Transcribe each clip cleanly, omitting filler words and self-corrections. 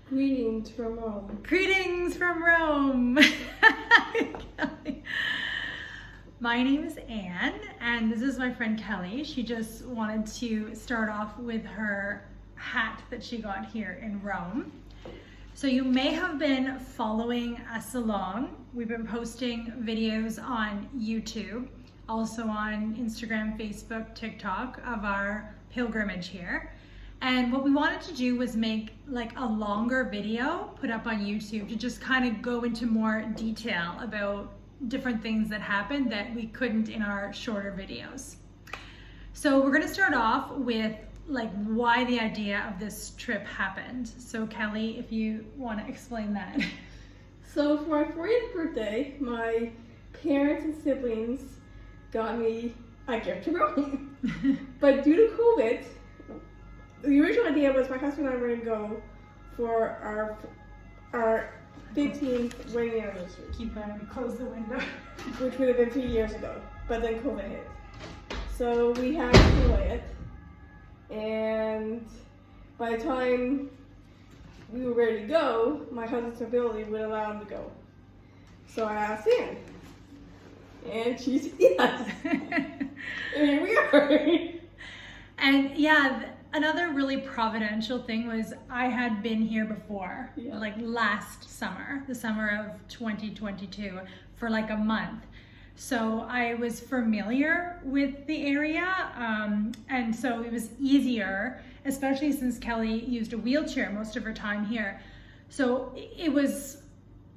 Greetings from Rome. Greetings from Rome. My name is Anne, and this is my friend Kelly. She just wanted to start off with her hat that she got here in Rome. So you may have been following us along. We've been posting videos on YouTube, also on Instagram, Facebook, TikTok of our pilgrimage here. And what we wanted to do was make like a longer video put up on YouTube to just kind of go into more detail about different things that happened that we couldn't in our shorter videos. So we're gonna start off with like why the idea of this trip happened. So Kelly, if you want to explain that. So for my 40th birthday, my parents and siblings got me a gift to Rome. But due to COVID, the original idea was my husband and I were going to go for our 15th wedding anniversary. Keep close the window. Which would have been 3 years ago, but then COVID hit. So we had to delay it, and by the time we were ready to go, my cousin's ability would allow him to go. So I asked Anne, and she said yes. And here we are. And yeah, another really providential thing was I had been here before, like last summer, the summer of 2022, for like a month. So I was familiar with the area, and so it was easier, especially since Kelly used a wheelchair most of her time here. So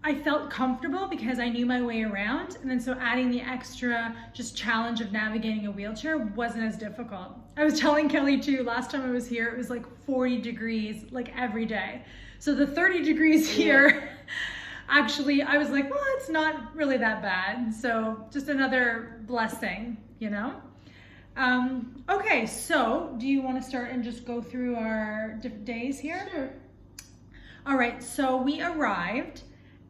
I felt comfortable because I knew my way around, and then so adding the extra just challenge of navigating a wheelchair wasn't as difficult. I was telling Kelly too, last time I was here, it was like 40 degrees like every day. So the 30 degrees here, actually, I was like, well, it's not really that bad. So just another blessing, you know? Okay, so do you want to start and just go through our different days here? Sure. All right, so we arrived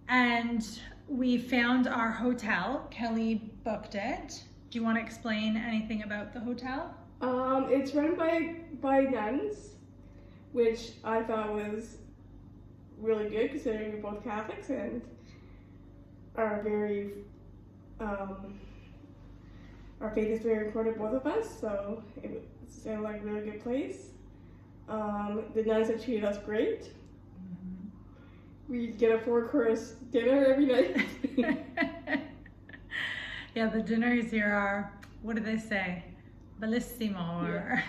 and we found our hotel. Kelly booked it. Do you want to explain anything about the hotel? It's run by nuns, which I thought was really good considering we're both Catholics and are very, our faith is very important to both of us, so it sounded like a really good place. The nuns have treated us great. We get a 4-course dinner every night. Yeah, the dinners here are, what do they say? Bellissimo. Or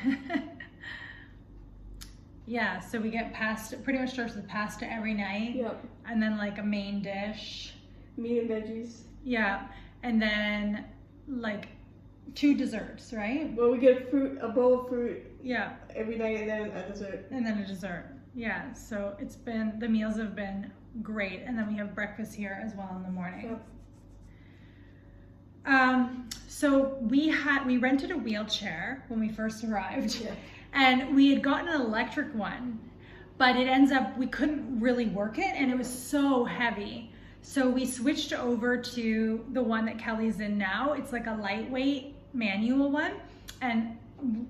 yeah, so we get pasta, pretty much starts with pasta every night. Yep. And then like a main dish. Meat and veggies. Yeah, and then like 2 desserts, right? Well, we get a bowl of fruit. Yeah. Every night, and then a dessert. And then a dessert. Yeah, so the meals have been great. And then we have breakfast here as well in the morning. Yep. So we rented a wheelchair when we first arrived. Yeah. And we had gotten an electric one, but it ends up, we couldn't really work it and it was so heavy. So we switched over to the one that Kelly's in now. It's like a lightweight manual one, and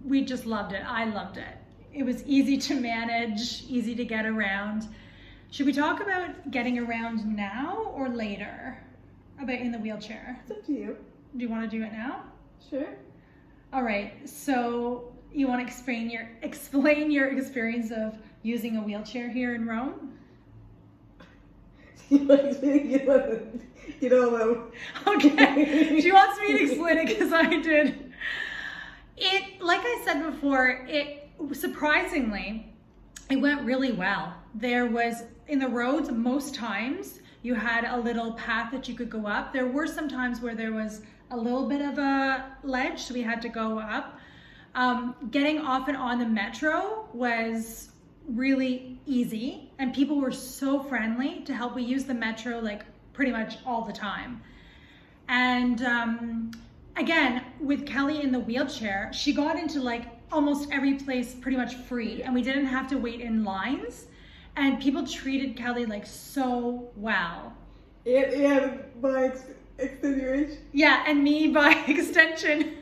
we just loved it. I loved it. It was easy to manage, easy to get around. Should we talk about getting around now or later? About in the wheelchair? It's up to you. Do you want to do it now? Sure. All right, so you want to explain your experience of using a wheelchair here in Rome? You know. Okay, she wants me to explain it because I did. Like I said before, surprisingly, it went really well. There was, in the roads, most times, you had a little path that you could go up. There were some times where there was a little bit of a ledge, so we had to go up. Getting off and on the metro was really easy, and people were so friendly to help. We used the metro like pretty much all the time. And again, with Kelly in the wheelchair, she got into like almost every place pretty much free, and we didn't have to wait in lines. And people treated Kelly like so well. Yeah, by extenuation. Yeah, and me by extension.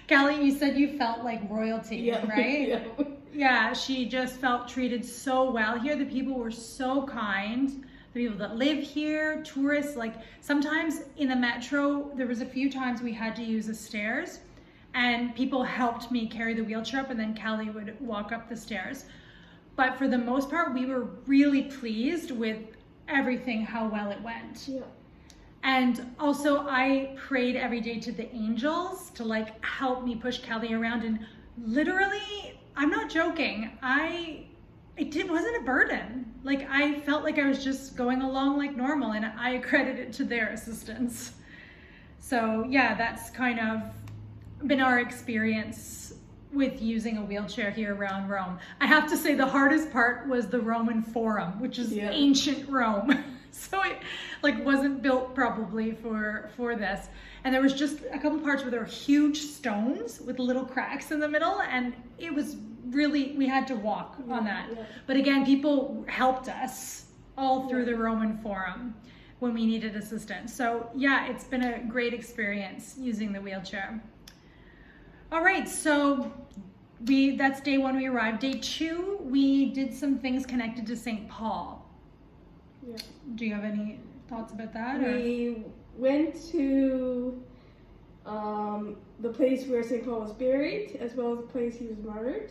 Kelly, you said you felt like royalty, right? Yeah. Yeah, she just felt treated so well here. The people were so kind. The people that live here, tourists, like sometimes in the metro, there was a few times we had to use the stairs and people helped me carry the wheelchair up and then Kelly would walk up the stairs. But for the most part, we were really pleased with everything, how well it went. Yeah. And also I prayed every day to the angels to like help me push Kelly around, and literally, I'm not joking, it wasn't a burden. Like I felt like I was just going along like normal, and I credit it to their assistance. So yeah, that's kind of been our experience with using a wheelchair here around Rome. I have to say the hardest part was the Roman Forum, which is ancient Rome. So it like wasn't built probably for this. And there was just a couple parts where there were huge stones with little cracks in the middle, and it was really, we had to walk on that. Yeah. But again, people helped us all through the Roman Forum when we needed assistance. So yeah, it's been a great experience using the wheelchair. All right, so that's day 1 we arrived. Day 2, we did some things connected to St. Paul. Yeah. Do you have any thoughts about that? We went to the place where St. Paul was buried, as well as the place he was martyred.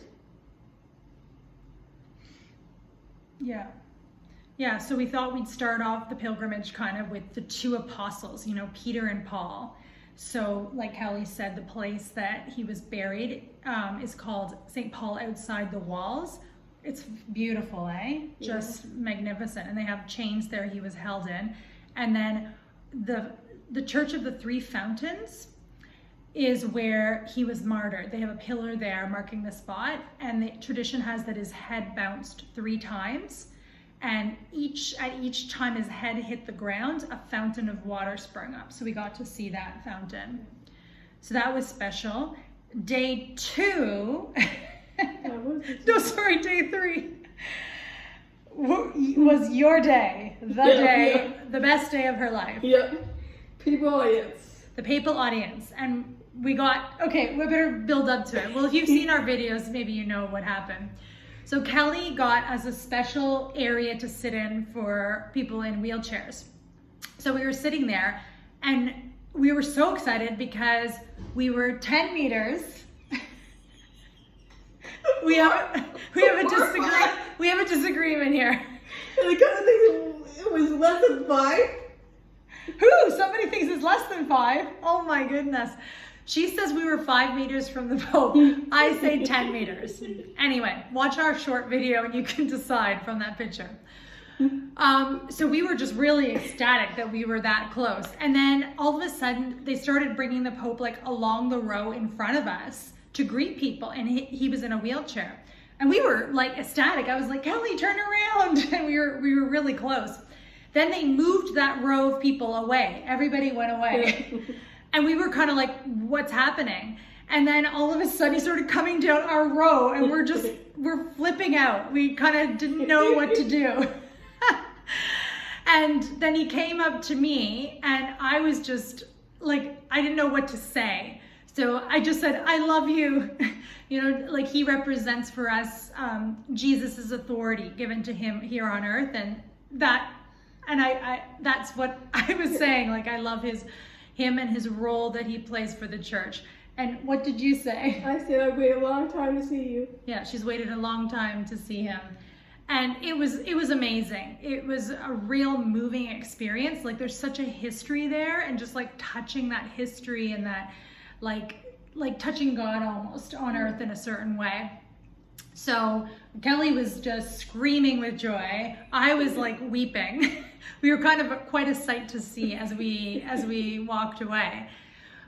Yeah, so we thought we'd start off the pilgrimage kind of with the 2 apostles, you know, Peter and Paul. So like Kelly said, the place that he was buried is called St. Paul Outside the Walls. It's beautiful, eh? Just magnificent. And they have chains there he was held in. And then the Church of the Three Fountains is where he was martyred. They have a pillar there marking the spot. And the tradition has that his head bounced 3 times. And at each time his head hit the ground, a fountain of water sprung up. So we got to see that fountain. So that was special. Day 2... No, sorry, day 3 was your day, the best day of her life. Yeah, papal audience. The papal audience. And we better build up to it. Well, if you've seen our videos, maybe you know what happened. So Kelly got as a special area to sit in for people in wheelchairs. So we were sitting there and we were so excited because we were 10 meters. We have a disagreement here. And the cousin thinks it was less than 5. Who? Somebody thinks it's less than 5. Oh my goodness. She says we were 5 meters from the Pope. I say 10 meters. Anyway, watch our short video and you can decide from that picture. So we were just really ecstatic that we were that close. And then all of a sudden they started bringing the Pope like along the row in front of us to greet people, and he was in a wheelchair. And we were like ecstatic. I was like, Kelly, turn around. And we were really close. Then they moved that row of people away. Everybody went away. And we were kind of like, what's happening? And then all of a sudden he started coming down our row and we're flipping out. We kind of didn't know what to do. And then he came up to me and I was just like, I didn't know what to say. So I just said, I love you. You know, like he represents for us Jesus's authority given to him here on earth. And that's what I was saying. Like, I love him and his role that he plays for the church. And what did you say? I said I'd wait a long time to see you. Yeah, she's waited a long time to see him. And it was amazing. It was a real moving experience. Like there's such a history there, and just like touching that history and that like touching God almost on earth in a certain way. So Kelly was just screaming with joy. I was like weeping. We were kind of quite a sight to see as we walked away.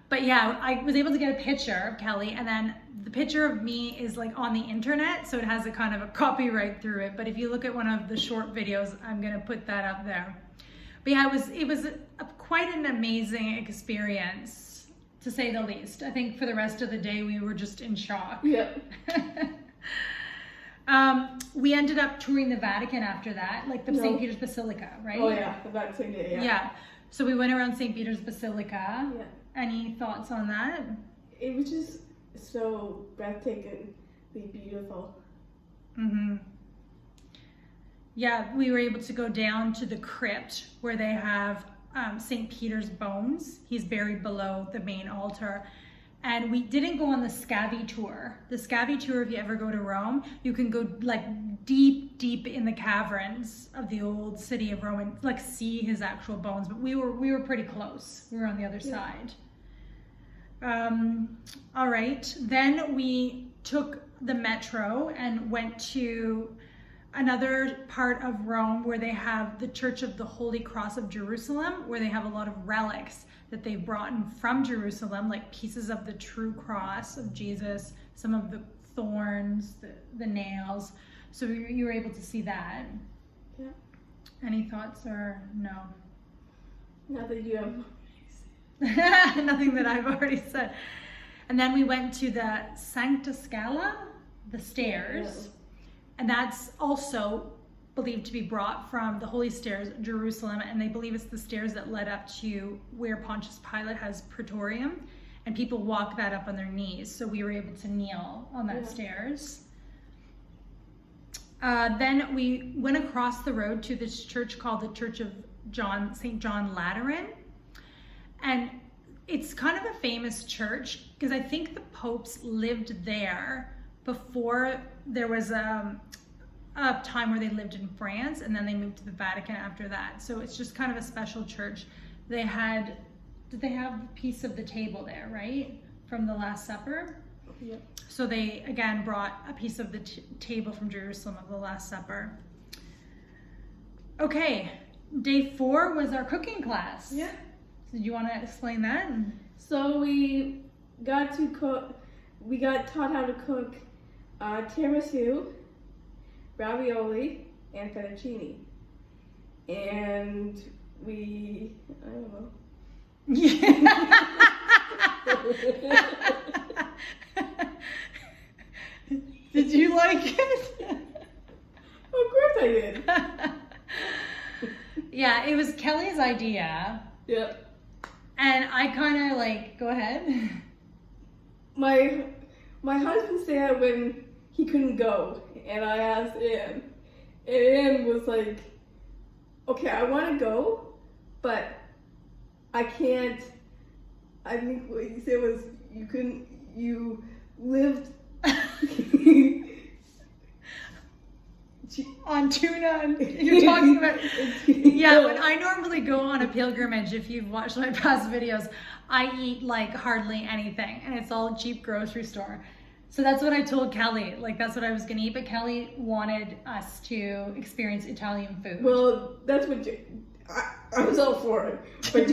But yeah, I was able to get a picture of Kelly, and then the picture of me is like on the internet, so it has a kind of a copyright through it. But if you look at one of the short videos, I'm gonna put that up there. But yeah, it was quite an amazing experience, to say the least. I think for the rest of the day, we were just in shock. Yeah. We ended up touring the Vatican after that, like the St. Peter's Basilica, right? Oh yeah, the Vatican, yeah. Yeah. So we went around St. Peter's Basilica. Yeah. Any thoughts on that? It was just so breathtakingly beautiful. Mm-hmm. Yeah, we were able to go down to the crypt where they have St. Peter's bones. He's buried below the main altar. And we didn't go on the Scavi tour. The Scavi tour, if you ever go to Rome, you can go like deep, deep in the caverns of the old city of Rome and like see his actual bones. But we were pretty close. We were on the other side. All right. Then we took the metro and went to another part of Rome where they have the Church of the Holy Cross of Jerusalem, where they have a lot of relics that they've brought in from Jerusalem, like pieces of the true cross of Jesus, some of the thorns, the nails. So you were able to see that. Yeah. Any thoughts or no? Not that you have. Nothing that I've already said. And then we went to the Sancta Scala, the stairs. Yeah. And that's also believed to be brought from the Holy Stairs, Jerusalem, and they believe it's the stairs that led up to where Pontius Pilate has Praetorium, and people walk that up on their knees. So we were able to kneel on that stairs. Then we went across the road to this church called the Church of St. John Lateran, and it's kind of a famous church because I think the popes lived there before there was a time where they lived in France, and then they moved to the Vatican after that. So it's just kind of a special church. Did they have a piece of the table there, right? From the Last Supper? Yeah. So they, again, brought a piece of the table from Jerusalem of the Last Supper. Okay, day 4 was our cooking class. Yeah. So do you want to explain that? So we got taught how to cook tiramisu, ravioli, and fettuccine. And I don't know. Did you like it? Of course I did. Yeah, it was Kelly's idea. Yeah. And I kind of like, go ahead. My husband said when he couldn't go, and I asked Anne, and Anne was like, okay, I want to go, but I can't. I think what you said was you lived on tuna, and you're talking about, yeah, when I normally go on a pilgrimage, if you've watched my past videos, I eat like hardly anything, and it's all cheap grocery store. So that's what I told Kelly, like that's what I was gonna eat, but Kelly wanted us to experience Italian food. Well, that's what I was all for it, but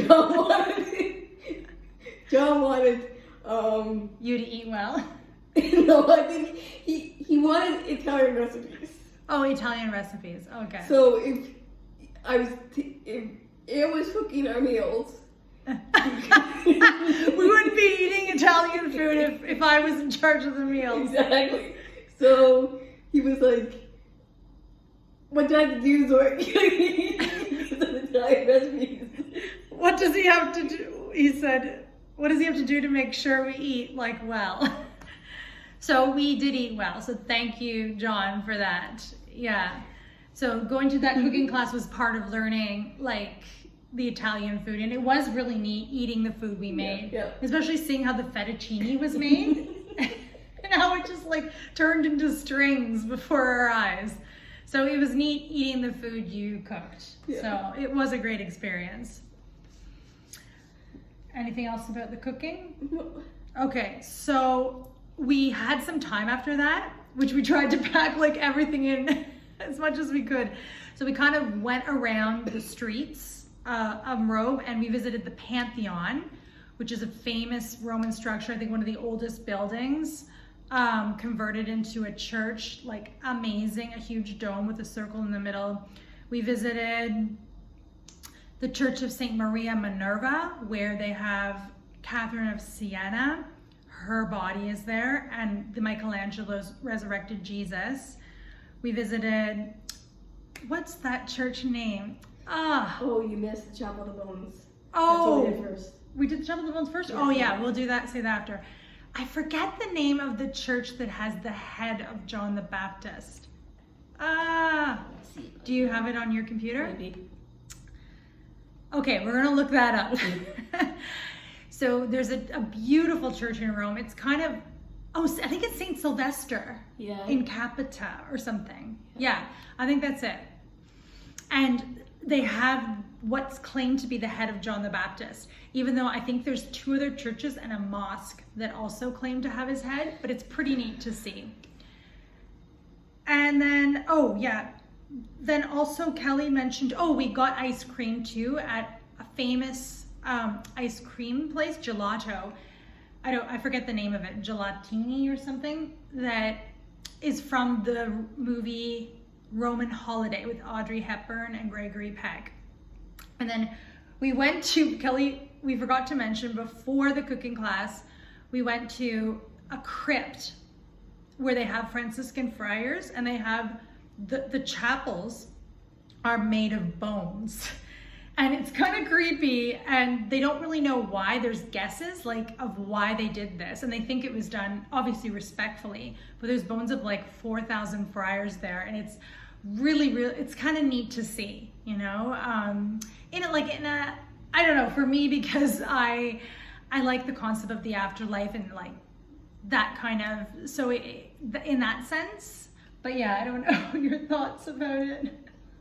John wanted you to eat well. No, I think he wanted Italian recipes. Oh, Italian recipes. Okay. So if it was cooking our meals, we wouldn't be eating Italian food if I was in charge of the meals. Exactly. So he was like, "What do I have to do so I can eat the Italian recipes?" What does he have to do? He said, "What does he have to do to make sure we eat like well?" So we did eat well. So thank you, John, for that. Yeah. So going to that cooking class was part of learning like the Italian food, and it was really neat eating the food we made, especially seeing how the fettuccine was made and how it just like turned into strings before our eyes. So it was neat eating the food you cooked. So it was a great experience. Anything else about the cooking? Okay, so we had some time after that, which we tried to pack like everything in as much as we could. So we kind of went around the streets of Rome, and we visited the Pantheon, which is a famous Roman structure, I think one of the oldest buildings, converted into a church, like amazing, a huge dome with a circle in the middle. We visited the Church of St. Maria Minerva, where they have Catherine of Siena. Her body is there, and the Michelangelo's resurrected Jesus. We visited, what's that church name? Oh, you missed the Chapel of the Bones. Oh, that's what we did first. We did the Chapel of the Bones first? Yeah. Oh yeah, we'll do that, say that after. I forget the name of the church that has the head of John the Baptist. Do you have it on your computer? Maybe. Okay, we're gonna look that up. So there's a beautiful church in Rome. It's kind of, I think it's St. Sylvester in Capita or something. Yeah, I think that's it. And they have what's claimed to be the head of John the Baptist, even though I think there's 2 other churches and a mosque that also claim to have his head, but it's pretty neat to see. And then, then also Kelly mentioned, we got ice cream too at a famous ice cream place, Gelato. I forget the name of it, Gelatini or something, that is from the movie Roman Holiday with Audrey Hepburn and Gregory Peck. And then we went to, Kelly, we forgot to mention before the cooking class, we went to a crypt where they have Franciscan friars, and they have the chapels are made of bones. And it's kind of creepy, and they don't really know why. There's guesses of why they did this, and they think it was done obviously respectfully, but there's bones of 4,000 friars there, and it's really it's kind of neat to see, in a I don't know, for me, because I like the concept of the afterlife and that kind of, so in that sense. But yeah, I don't know your thoughts about it.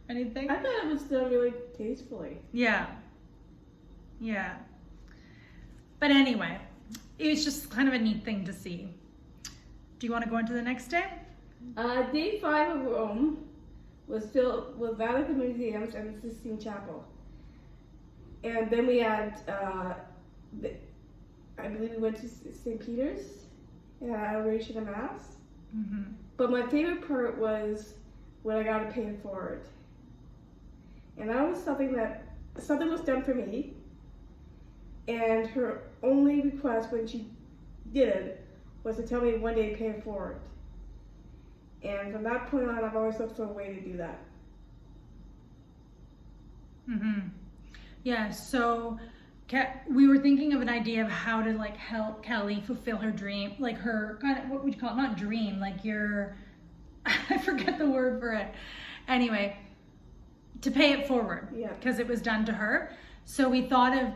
Anything? I thought it was done really tastefully. Yeah. But anyway, it was just kind of a neat thing to see. Do you want to go into the next day? Day 5 of Rome was filled with Vatican museums and the Sistine Chapel. And then we had, I believe we went to St. Peter's and had Adoration of Mass. Mm-hmm. But my favorite part was when I got to pay it forward. And that was something was done for me. And her only request when she did it was to tell me one day to pay it forward. And from that point on, I've always looked for a way to do that. Mm-hmm. Yeah, so we were thinking of an idea of how to help Kelly fulfill her dream, her kind of, what would you call it? Not dream, your, I forget the word for it. Anyway, to pay it forward, because it was done to her. So we thought of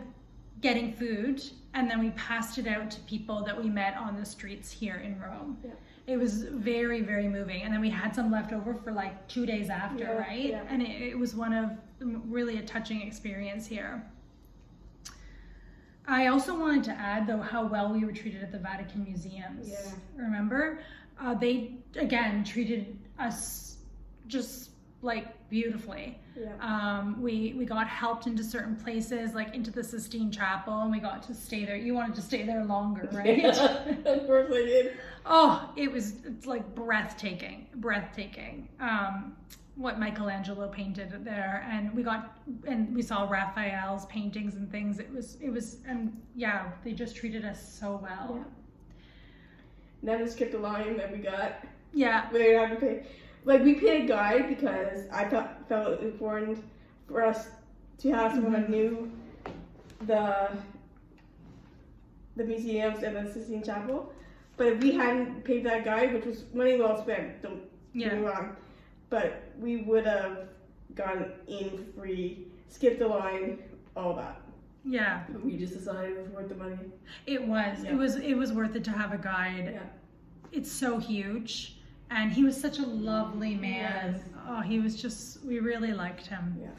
getting food, and then we passed it out to people that we met on the streets here in Rome. Yeah. It was very, very moving. And then we had some left over for 2 days after, right? Yeah. And it was one of really a touching experience here. I also wanted to add, though, how well we were treated at the Vatican museums. Yeah. Remember? They, again, treated us just beautifully. Yeah. We got helped into certain places, into the Sistine Chapel, and we got to stay there. You wanted to stay there longer, right? Yeah, of course I did. Oh, it's breathtaking. What Michelangelo painted there, and we saw Raphael's paintings and things. It was, and yeah, they just treated us so well. Yeah. Then we skipped the line that we got. Yeah. We didn't have to pay. We paid a guide because I felt important for us to have someone that knew the museums and the Sistine Chapel. But if we hadn't paid that guide, which was money well spent, don't get me wrong, but we would have gone in free, skipped the line, all that. Yeah. But we just decided it was worth the money. It was. Yeah. It was worth it to have a guide. Yeah. It's so huge. And he was such a lovely man. Yes. Oh, he was just, we really liked him. Yeah.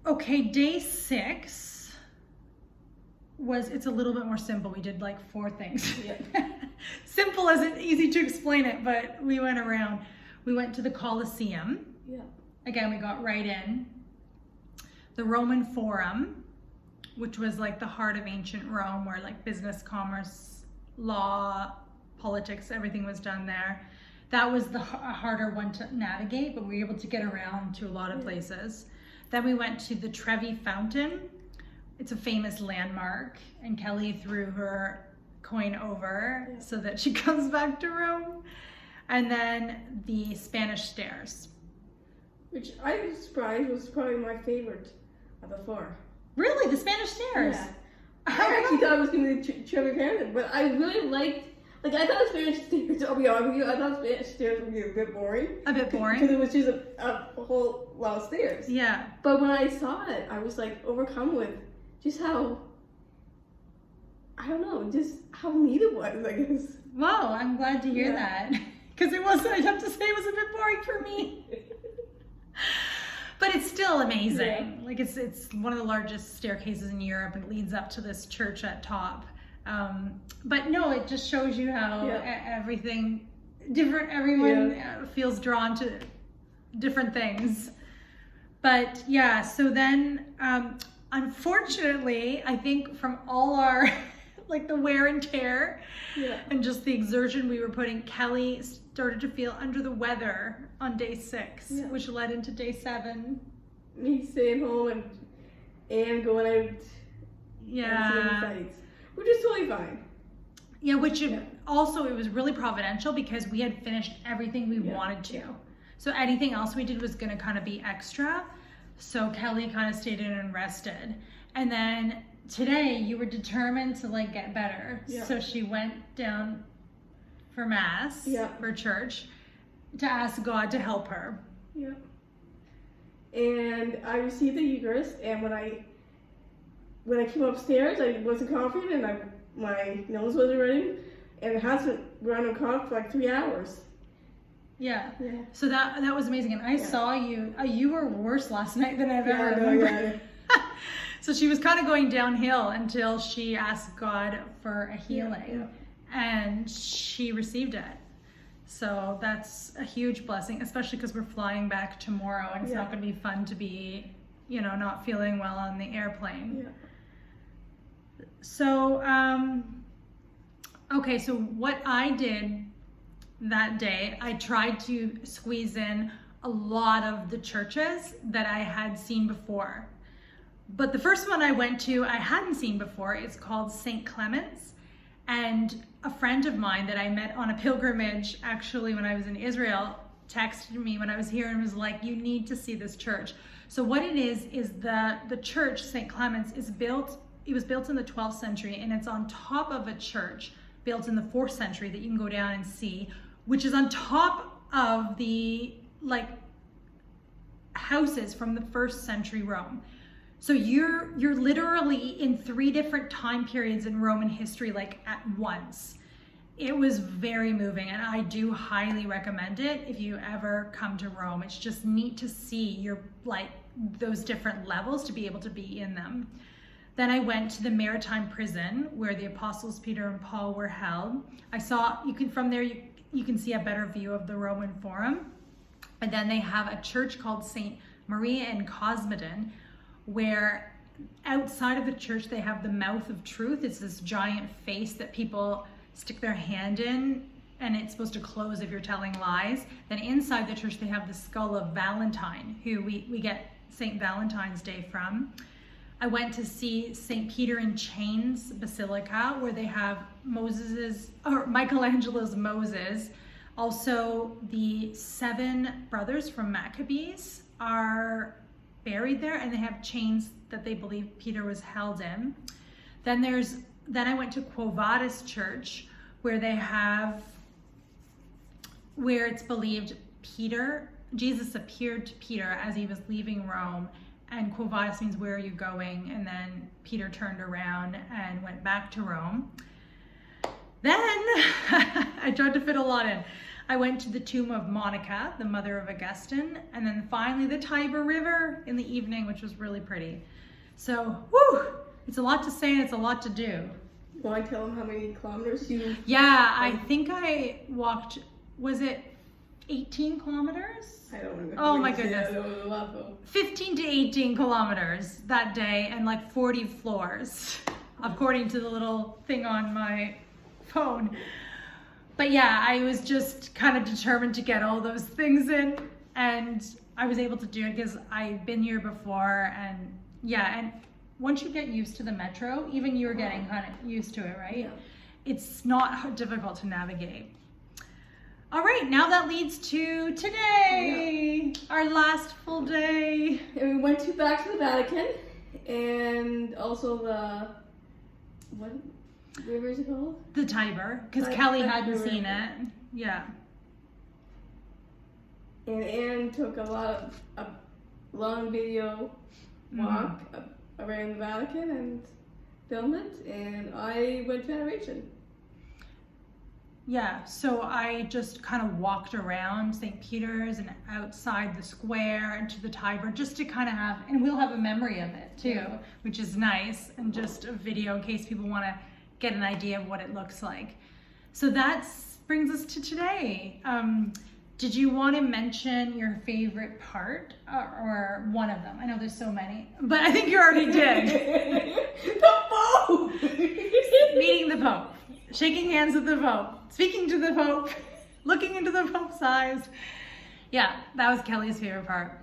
Okay, day 6 it's a little bit more simple. We did 4 things. Yeah. Simple isn't easy to explain it, but we went around. We went to the Colosseum. Yeah. Again, we got right in. The Roman Forum, which was the heart of ancient Rome, where business, commerce, law, politics, everything was done there. That was the harder one to navigate, but we were able to get around to a lot of places. Then we went to the Trevi Fountain. It's a famous landmark, and Kelly threw her coin over so that she comes back to Rome. And then the Spanish Stairs. Which I was surprised was probably my favorite of the 4. Really? The Spanish Stairs? Yeah. I actually thought it was going to be Trevor Cannon, but I really liked. Like, I thought Spanish stairs, I'll be honest with you, I thought Spanish stairs would be a bit boring. A bit boring? Because it was just a whole lot of stairs. Yeah. But when I saw it, I was like overcome with just how, I don't know, just how neat it was, I guess. Wow, I'm glad to hear that. Because it wasn't, I'd have to say it was a bit boring for me. But it's still amazing. Yeah. Like it's one of the largest staircases in Europe and it leads up to this church at top. But no, it just shows you how everything different, everyone feels drawn to different things. But yeah, so then unfortunately, I think from all our like the wear and tear and just the exertion we were putting, Kelly started to feel under the weather on day 6, which led into day 7. Me staying home and going out and seeing sights. Which is totally fine. Yeah, which also it was really providential because we had finished everything we wanted to. So anything else we did was going to kind of be extra. So Kelly kind of stayed in and rested. And then today you were determined to like get better. Yeah. So she went down for mass, for church, to ask God to help her. Yeah. And I received the Eucharist, and when I came upstairs, I wasn't confident, and my nose wasn't running, and it hasn't run a cough for like 3 hours. Yeah. So that was amazing, and I saw you. You were worse last night than I've ever remembered. So she was kind of going downhill until she asked God for a healing, and she received it. So that's a huge blessing, especially because we're flying back tomorrow, and it's not going to be fun to be, not feeling well on the airplane. Yeah. So, okay, so what I did that day, I tried to squeeze in a lot of the churches that I had seen before. But the first one I went to, I hadn't seen before. It's called St. Clement's. And a friend of mine that I met on a pilgrimage, actually when I was in Israel, texted me when I was here and was like, you need to see this church. So what it is the church, St. Clement's, it was built in the 12th century, and it's on top of a church built in the 4th century that you can go down and see, which is on top of the houses from the 1st century Rome. So you're literally in 3 different time periods in Roman history, like at once. It was very moving, and I do highly recommend it if you ever come to Rome. It's just neat to see those different levels, to be able to be in them. Then I went to the Maritime Prison where the apostles Peter and Paul were held. From there you can see a better view of the Roman Forum. And then they have a church called St. Maria in Cosmedin, where outside of the church they have the Mouth of Truth. It's this giant face that people stick their hand in, and it's supposed to close if you're telling lies. Then inside the church they have the skull of Valentine, who we get St. Valentine's Day from. I went to see St. Peter in Chains Basilica, where they have Michelangelo's Moses. Also, the 7 brothers from Maccabees are buried there, and they have chains that they believe Peter was held in. Then I went to Quo Vadis Church, where it's believed Jesus appeared to Peter as he was leaving Rome. And Quo Vadis means where are you going? And then Peter turned around and went back to Rome. Then I tried to fit a lot in. I went to the tomb of Monica, the mother of Augustine, and then finally the Tiber River in the evening, which was really pretty. So, it's a lot to say and it's a lot to do. Want to tell them how many kilometers you... Yeah, I think I walked, was it 18 kilometers? I don't remember. Oh my goodness. Yeah, that was a lot though. 15 to 18 kilometers that day, and 40 floors, according to the little thing on my phone. But yeah, I was just kind of determined to get all those things in, and I was able to do it because I've been here before, and once you get used to the metro, even you're getting kind of used to it, right? Yeah. It's not difficult to navigate. All right, now that leads to today, our last full day. And we went back to the Vatican, and also what river is it called? The Tiber, because Ti- Kelly Tiber hadn't River. seen it. Yeah. And Anne took a long video walk around the Vatican and filmed it, and I went to adoration. Yeah, so I just kind of walked around St. Peter's and outside the square and to the Tiber just to kind of have, and we'll have a memory of it too, Yeah. which is nice, and just a video in case people want to get an idea of what it looks like. So that brings us to today. Did you want to mention your favorite part or one of them? I know there's so many, but I think you already did. The Pope! Meeting the Pope, shaking hands with the Pope, speaking to the Pope, looking into the Pope's eyes. Yeah, that was Kelly's favorite part.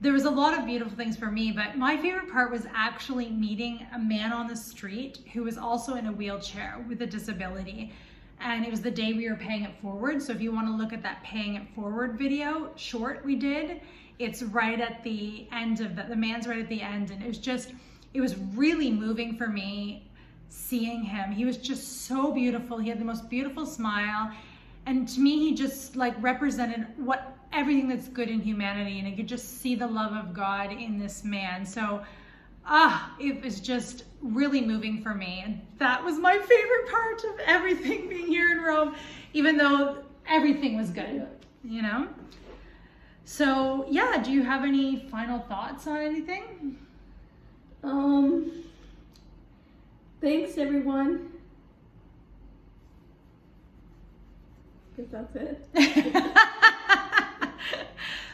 There was a lot of beautiful things for me, but my favorite part was actually meeting a man on the street who was also in a wheelchair with a disability. And it was the day we were paying it forward. So if you want to look at that paying it forward video short we did, it's right at the end of the man's right at the end. And it was really moving for me seeing him. He was just so beautiful. He had the most beautiful smile. And to me, he just like represented everything that's good in humanity. And I could just see the love of God in this man. So it was just really moving for me. And that was my favorite part of everything being here in Rome, even though everything was good, you know? So yeah, do you have any final thoughts on anything? Thanks everyone. I guess that's it.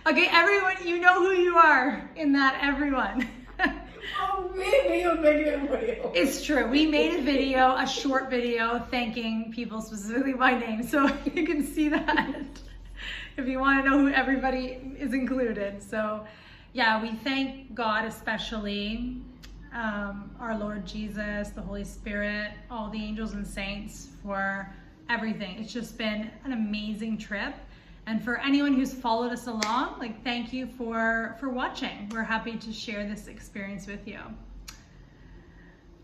Okay, everyone, you know who you are in that everyone. Oh, maybe you'll make it a video. It's true. We made a short video thanking people specifically by name, so you can see that if you want to know who everybody is included. So yeah, we thank God especially, our Lord Jesus, the Holy Spirit, all the angels and saints for everything. It's just been an amazing trip. And for anyone who's followed us along, like, thank you for watching. We're happy to share this experience with you.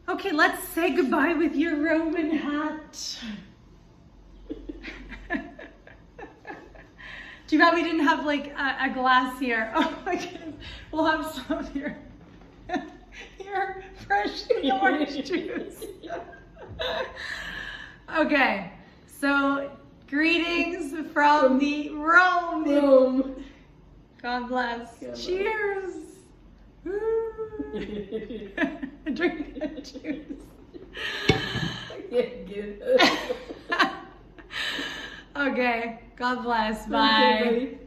Okay, let's say goodbye with your Roman hat. Too bad we didn't have like a glass here. Oh my goodness, we'll have some here. Here, fresh orange juice. Okay, so greetings from the Rome. God bless. God bless. Cheers. Drink that juice. I can't get it. Okay. God bless. Okay, Bye. buddy.